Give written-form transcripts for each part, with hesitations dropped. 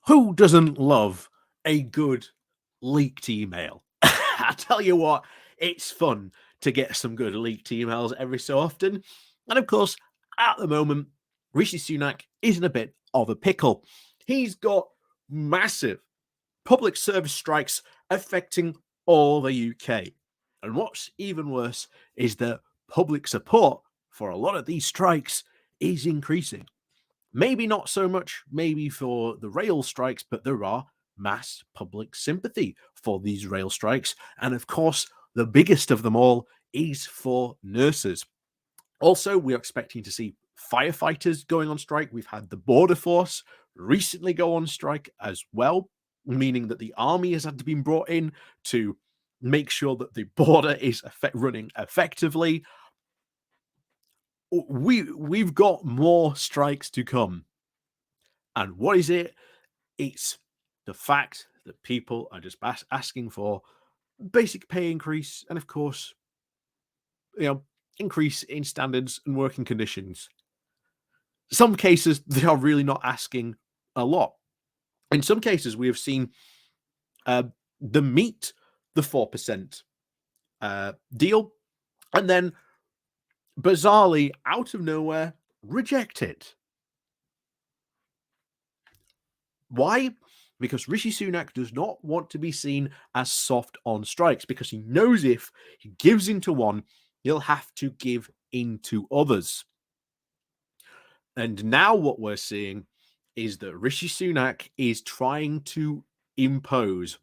Who doesn't love a good leaked email? I tell you what, it's fun to get some good leaked emails every so often. And of course, at the moment, Rishi Sunak is in a bit of a pickle. He's got massive public service strikes affecting all the UK. And what's even worse is that public support for a lot of these strikes is increasing. Maybe not so much, maybe for the rail strikes, but there are mass public sympathy for these rail strikes. And of course, the biggest of them all is for nurses. Also, we're expecting to see firefighters going on strike. We've had the border force recently go on strike as well, meaning that the army has had to be brought in to make sure that the border is running effectively. We've got more strikes to come. And what is it? It's the fact that people are just asking for basic pay increase and, of course, increase in standards and working conditions. Some cases, they are really not asking a lot. In some cases, we have seen them meet the 4% deal and then bizarrely, out of nowhere, reject it. Why? Because Rishi Sunak does not want to be seen as soft on strikes, because he knows if he gives into one, he'll have to give into others. And now what we're seeing is that Rishi Sunak is trying to impose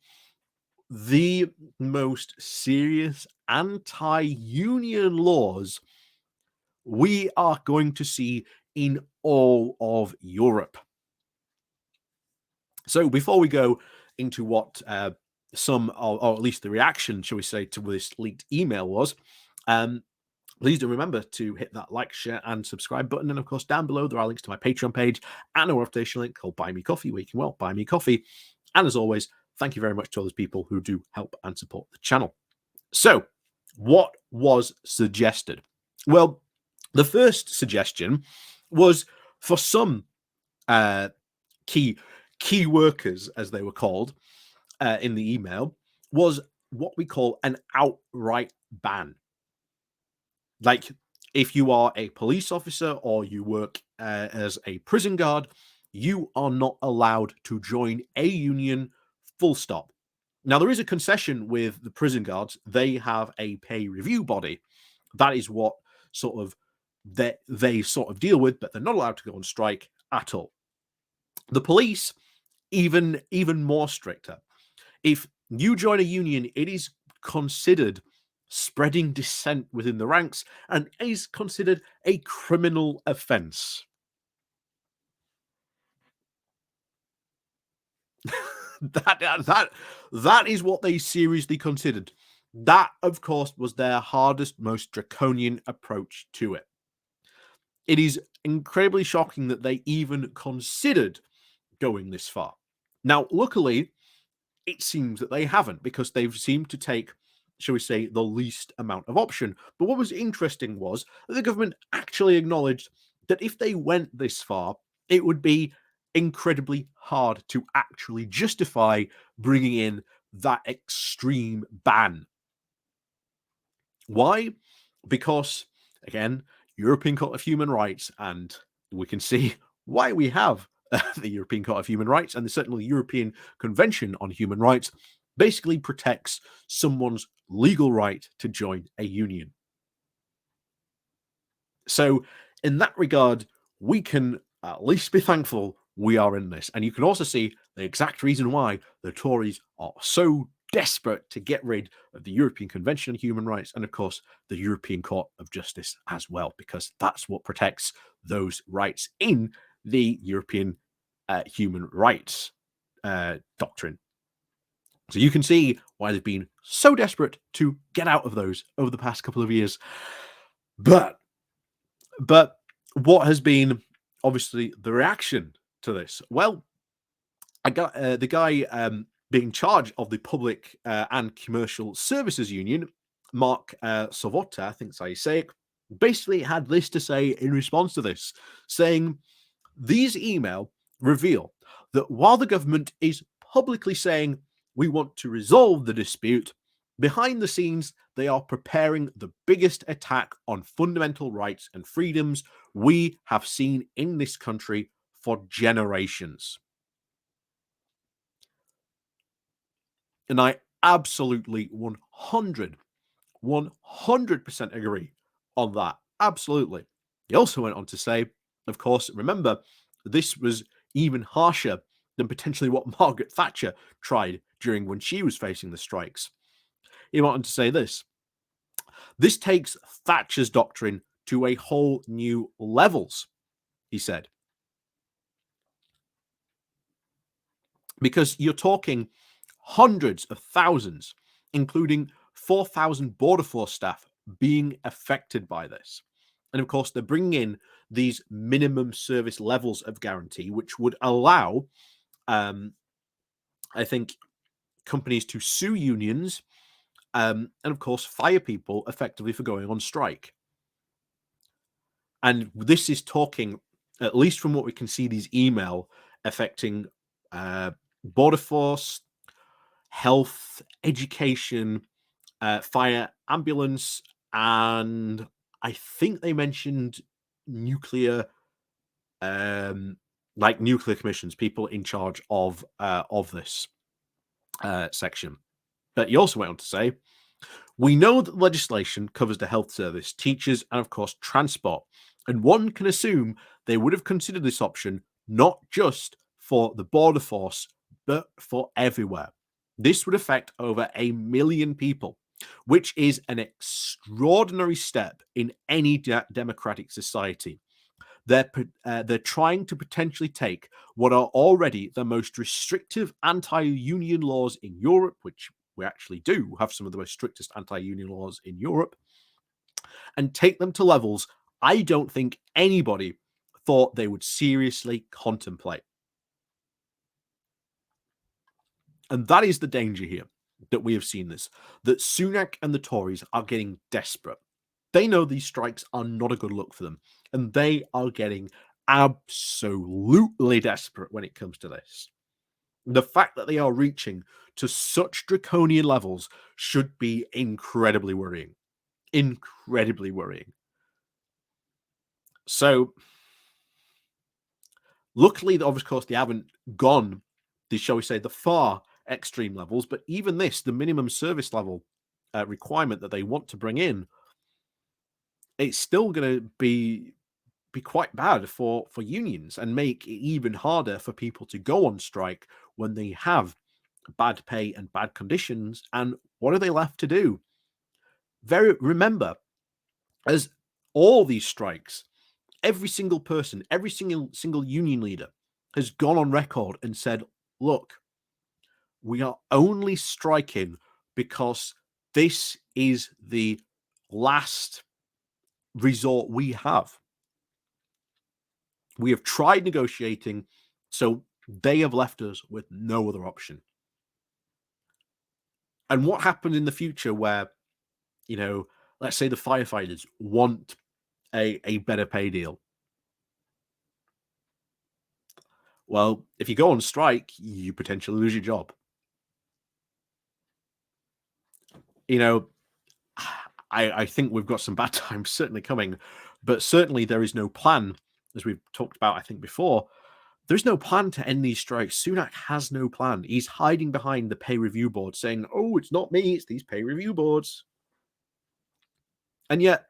the most serious anti-union laws we are going to see in all of Europe. So before we go into what some, or at least the reaction, shall we say, to this leaked email was, please do remember to hit that like, share, and subscribe button. And of course, down below, there are links to my Patreon page and a rotation link called Buy Me Coffee, where you can, buy me coffee. And as always, thank you very much to all those people who do help and support the channel. So, what was suggested? Well, the first suggestion was for some key workers, as they were called in the email, was what we call an outright ban. Like, if you are a police officer or you work as a prison guard, you are not allowed to join a union, full stop. Now, there is a concession with the prison guards. They have a pay review body. That is what sort of they sort of deal with, but they're not allowed to go on strike at all. The police, even more stricter. If you join a union, it is considered spreading dissent within the ranks and is considered a criminal offense. That is what they seriously considered. That, of course, was their hardest, most draconian approach to it. It is incredibly shocking that they even considered going this far. Now, luckily, it seems that they haven't, because they've seemed to take, shall we say, the least amount of option. But what was interesting was that the government actually acknowledged that if they went this far, it would be incredibly hard to actually justify bringing in that extreme ban. Why? Because, again, European Court of Human Rights, and we can see why we have the European Court of Human Rights, and certainly the European Convention on Human Rights, basically protects someone's legal right to join a union. So in that regard, we can at least be thankful we are in this. And you can also see the exact reason why the Tories are so desperate to get rid of the European Convention on Human Rights and, of course, the European Court of Justice as well, because that's what protects those rights in the European human rights doctrine. So you can see why they've been so desperate to get out of those over the past couple of years. But what has been obviously the reaction to this? Well, I got the guy being in charge of the Public and Commercial Services Union, Mark Savota, I think that's how you say it, basically had this to say in response to this, saying these email reveal that while the government is publicly saying we want to resolve the dispute, behind the scenes, they are preparing the biggest attack on fundamental rights and freedoms we have seen in this country for generations. And I absolutely 100% agree on that. Absolutely. He also went on to say, of course, remember, this was even harsher than potentially what Margaret Thatcher tried during when she was facing the strikes. He went on to say this takes Thatcher's doctrine to a whole new levels, he said. Because you're talking hundreds of thousands, including 4,000 Border Force staff being affected by this. And of course, they're bringing in these minimum service levels of guarantee, which would allow, I think, companies to sue unions and, of course, fire people effectively for going on strike. And this is talking, at least from what we can see, these email affecting Border Force, health, education, fire, ambulance, and I think they mentioned nuclear, like nuclear commissions, people in charge of this section. But he also went on to say, we know that legislation covers the health service, teachers, and of course transport, and one can assume they would have considered this option not just for the border force, but for everywhere. This would affect over 1 million people, which is an extraordinary step in any democratic society. They're trying to potentially take what are already the most restrictive anti-union laws in Europe, which we actually do have some of the most strictest anti-union laws in Europe, and take them to levels I don't think anybody thought they would seriously contemplate. And that is the danger here, that we have seen this, that Sunak and the Tories are getting desperate. They know these strikes are not a good look for them, and they are getting absolutely desperate when it comes to this. The fact that they are reaching to such draconian levels should be incredibly worrying. Incredibly worrying. So, luckily, of course, they haven't gone, shall we say, the far extreme levels, but even this, the minimum service level requirement that they want to bring in, it's still going to be quite bad for unions and make it even harder for people to go on strike when they have bad pay and bad conditions. And what are they left to do? Remember, as all these strikes, every single person, every single union leader has gone on record and said, look, we are only striking because this is the last resort we have. We have tried negotiating, so they have left us with no other option. And what happened in the future where, let's say the firefighters want a better pay deal? Well, if you go on strike, you potentially lose your job. I think we've got some bad times certainly coming, but certainly there is no plan, as we've talked about, I think, before. There's no plan to end these strikes. Sunak has no plan. He's hiding behind the pay review board saying, oh, it's not me, it's these pay review boards. And yet,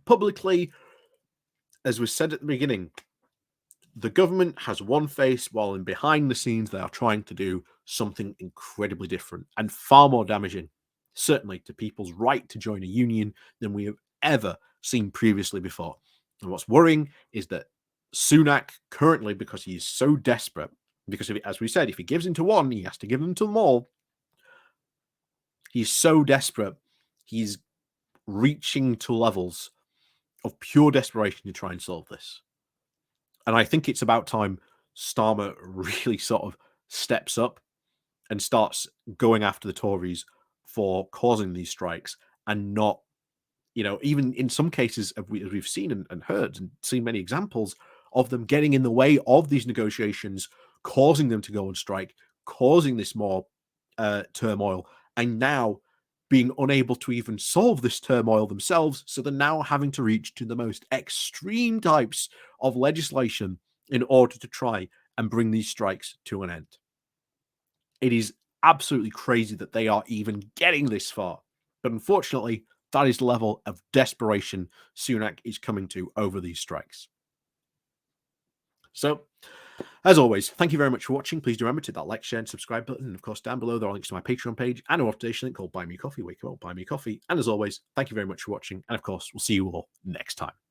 publicly, as was said at the beginning, the government has one face, while in behind the scenes, they are trying to do something incredibly different and far more damaging, certainly to people's right to join a union, than we have ever seen previously before. And what's worrying is that Sunak currently, because he is so desperate, because as we said, if he gives into one, he has to give them to them all. He's so desperate, he's reaching to levels of pure desperation to try and solve this. And I think it's about time Starmer really sort of steps up and starts going after the Tories for causing these strikes, and not, even in some cases, as we've seen and heard and seen many examples of them getting in the way of these negotiations, causing them to go on strike, causing this more turmoil, and now being unable to even solve this turmoil themselves. So they're now having to reach to the most extreme types of legislation in order to try and bring these strikes to an end. It is absolutely crazy that they are even getting this far. But unfortunately, that is the level of desperation Sunak is coming to over these strikes. So, as always, thank you very much for watching. Please do remember to hit that like, share, and subscribe button. And of course, down below, there are links to my Patreon page and a motivation link called Buy Me Coffee, where you can all buy me coffee. And as always, thank you very much for watching. And of course, we'll see you all next time.